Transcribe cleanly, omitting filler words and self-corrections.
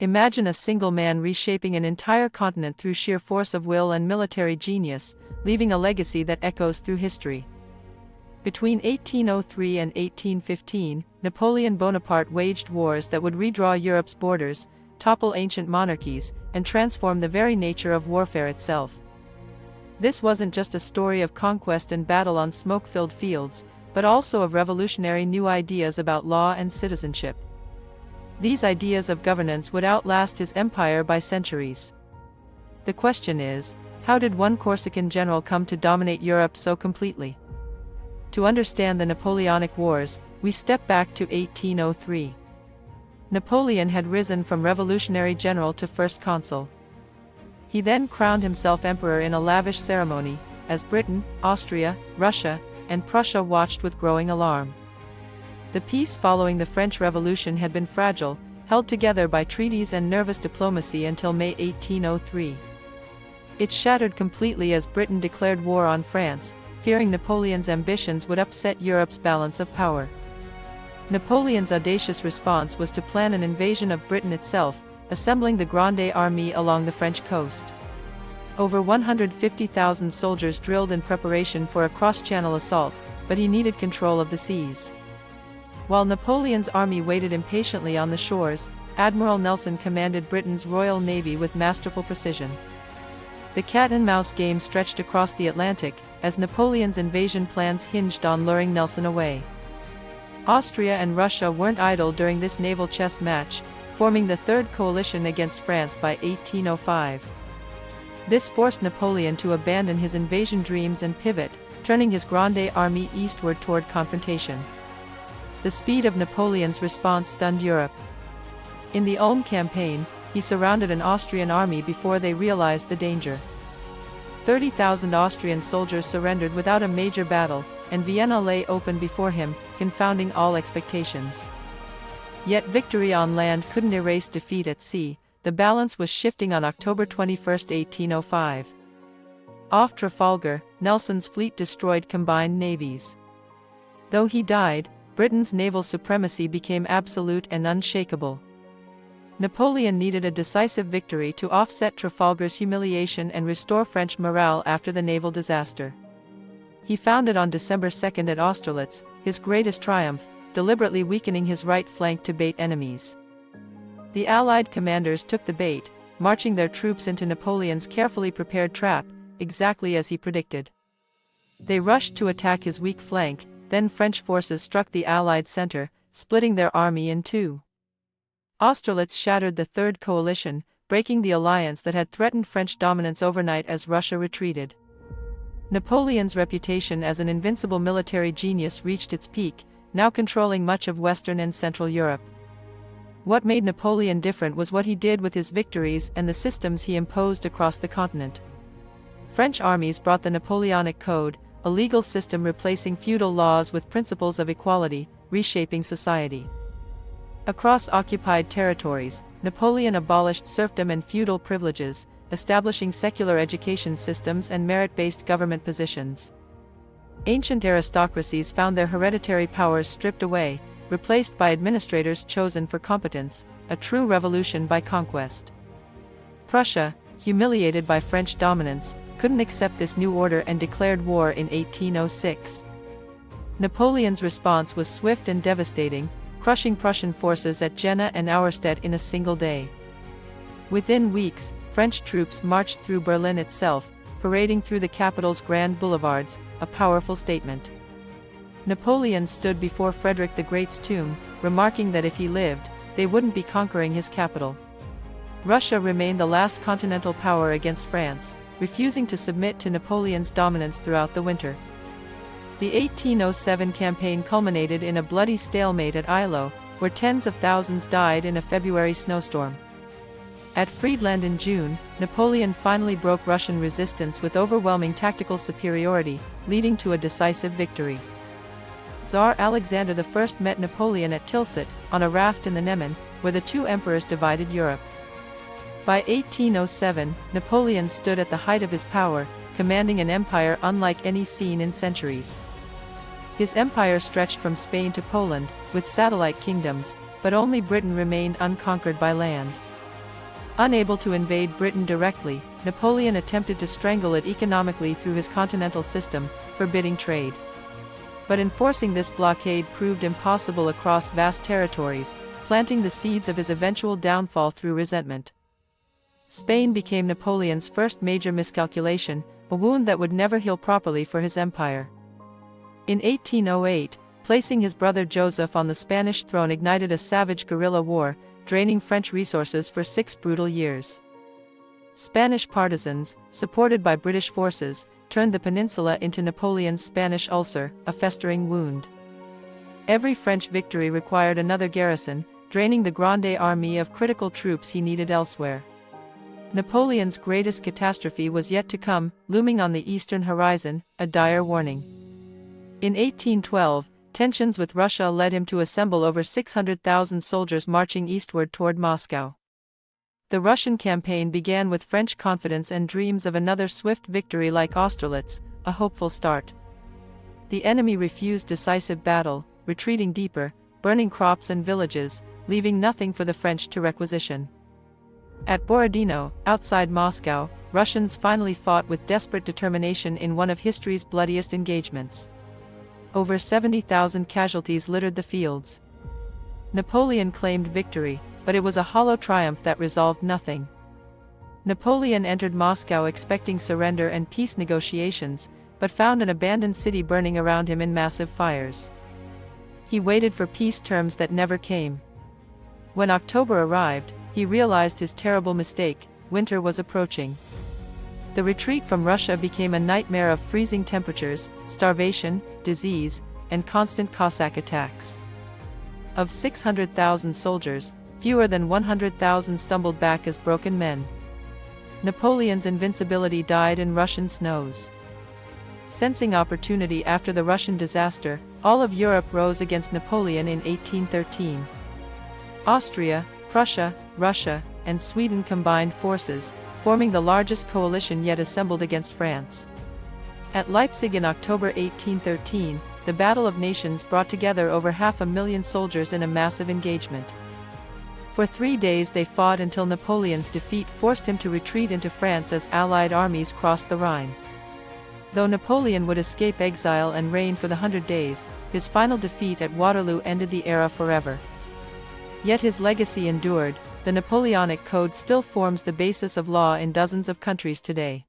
Imagine a single man reshaping an entire continent through sheer force of will and military genius, leaving a legacy that echoes through history. Between 1803 and 1815, Napoleon Bonaparte waged wars that would redraw Europe's borders, topple ancient monarchies, and transform the very nature of warfare itself. This wasn't just a story of conquest and battle on smoke-filled fields, but also of revolutionary new ideas about law and citizenship. These ideas of governance would outlast his empire by centuries. The question is, how did one Corsican general come to dominate Europe so completely? To understand the Napoleonic Wars, we step back to 1803. Napoleon had risen from revolutionary general to first consul. He then crowned himself emperor in a lavish ceremony, as Britain, Austria, Russia, and Prussia watched with growing alarm. The peace following the French Revolution had been fragile, held together by treaties and nervous diplomacy until May 1803. It shattered completely as Britain declared war on France, fearing Napoleon's ambitions would upset Europe's balance of power. Napoleon's audacious response was to plan an invasion of Britain itself, assembling the Grande Armée along the French coast. Over 150,000 soldiers drilled in preparation for a cross-channel assault, but he needed control of the seas. While Napoleon's army waited impatiently on the shores, Admiral Nelson commanded Britain's Royal Navy with masterful precision. The cat-and-mouse game stretched across the Atlantic, as Napoleon's invasion plans hinged on luring Nelson away. Austria and Russia weren't idle during this naval chess match, forming the Third Coalition against France by 1805. This forced Napoleon to abandon his invasion dreams and pivot, turning his Grande Armée eastward toward confrontation. The speed of Napoleon's response stunned Europe. In the Ulm campaign, he surrounded an Austrian army before they realized the danger. 30,000 Austrian soldiers surrendered without a major battle, and Vienna lay open before him, confounding all expectations. Yet victory on land couldn't erase defeat at sea. The balance was shifting on October 21, 1805. Off Trafalgar, Nelson's fleet destroyed combined navies. Though he died, Britain's naval supremacy became absolute and unshakable. Napoleon needed a decisive victory to offset Trafalgar's humiliation and restore French morale after the naval disaster. He founded on December 2 at Austerlitz, his greatest triumph, deliberately weakening his right flank to bait enemies. The Allied commanders took the bait, marching their troops into Napoleon's carefully prepared trap, exactly as he predicted. They rushed to attack his weak flank, then French forces struck the Allied center, splitting their army in two. Austerlitz shattered the Third Coalition, breaking the alliance that had threatened French dominance overnight as Russia retreated. Napoleon's reputation as an invincible military genius reached its peak, now controlling much of Western and Central Europe. What made Napoleon different was what he did with his victories and the systems he imposed across the continent. French armies brought the Napoleonic Code, a legal system replacing feudal laws with principles of equality, reshaping society. Across occupied territories, Napoleon abolished serfdom and feudal privileges, establishing secular education systems and merit-based government positions. Ancient aristocracies found their hereditary powers stripped away, replaced by administrators chosen for competence, a true revolution by conquest. Prussia, humiliated by French dominance, couldn't accept this new order and declared war in 1806. Napoleon's response was swift and devastating, crushing Prussian forces at Jena and Auerstedt in a single day. Within weeks, French troops marched through Berlin itself, parading through the capital's grand boulevards, a powerful statement. Napoleon stood before Frederick the Great's tomb, remarking that if he lived, they wouldn't be conquering his capital. Russia remained the last continental power against France, refusing to submit to Napoleon's dominance throughout the winter. The 1807 campaign culminated in a bloody stalemate at Eylau, where tens of thousands died in a February snowstorm. At Friedland in June, Napoleon finally broke Russian resistance with overwhelming tactical superiority, leading to a decisive victory. Tsar Alexander I met Napoleon at Tilsit, on a raft in the Neman, where the two emperors divided Europe. By 1807, Napoleon stood at the height of his power, commanding an empire unlike any seen in centuries. His empire stretched from Spain to Poland, with satellite kingdoms, but only Britain remained unconquered by land. Unable to invade Britain directly, Napoleon attempted to strangle it economically through his continental system, forbidding trade. But enforcing this blockade proved impossible across vast territories, planting the seeds of his eventual downfall through resentment. Spain became Napoleon's first major miscalculation, a wound that would never heal properly for his empire. In 1808, placing his brother Joseph on the Spanish throne ignited a savage guerrilla war, draining French resources for 6 brutal years. Spanish partisans, supported by British forces, turned the peninsula into Napoleon's Spanish ulcer, a festering wound. Every French victory required another garrison, draining the Grande Armée of critical troops he needed elsewhere. Napoleon's greatest catastrophe was yet to come, looming on the eastern horizon, a dire warning. In 1812, tensions with Russia led him to assemble over 600,000 soldiers marching eastward toward Moscow. The Russian campaign began with French confidence and dreams of another swift victory like Austerlitz, a hopeful start. The enemy refused decisive battle, retreating deeper, burning crops and villages, leaving nothing for the French to requisition. At Borodino, outside Moscow, Russians finally fought with desperate determination in one of history's bloodiest engagements. Over 70,000 casualties littered the fields. Napoleon claimed victory, but it was a hollow triumph that resolved nothing. Napoleon entered Moscow expecting surrender and peace negotiations, but found an abandoned city burning around him in massive fires. He waited for peace terms that never came. When October arrived, he realized his terrible mistake: winter was approaching. The retreat from Russia became a nightmare of freezing temperatures, starvation, disease, and constant Cossack attacks. Of 600,000 soldiers, fewer than 100,000 stumbled back as broken men. Napoleon's invincibility died in Russian snows. Sensing opportunity after the Russian disaster, all of Europe rose against Napoleon in 1813. Austria, Prussia, Russia, and Sweden combined forces, forming the largest coalition yet assembled against France. At Leipzig in October 1813, the Battle of Nations brought together over 500,000 soldiers in a massive engagement. For 3 days they fought until Napoleon's defeat forced him to retreat into France as Allied armies crossed the Rhine. Though Napoleon would escape exile and reign for the 100 Days, his final defeat at Waterloo ended the era forever. Yet his legacy endured. The Napoleonic Code still forms the basis of law in dozens of countries today.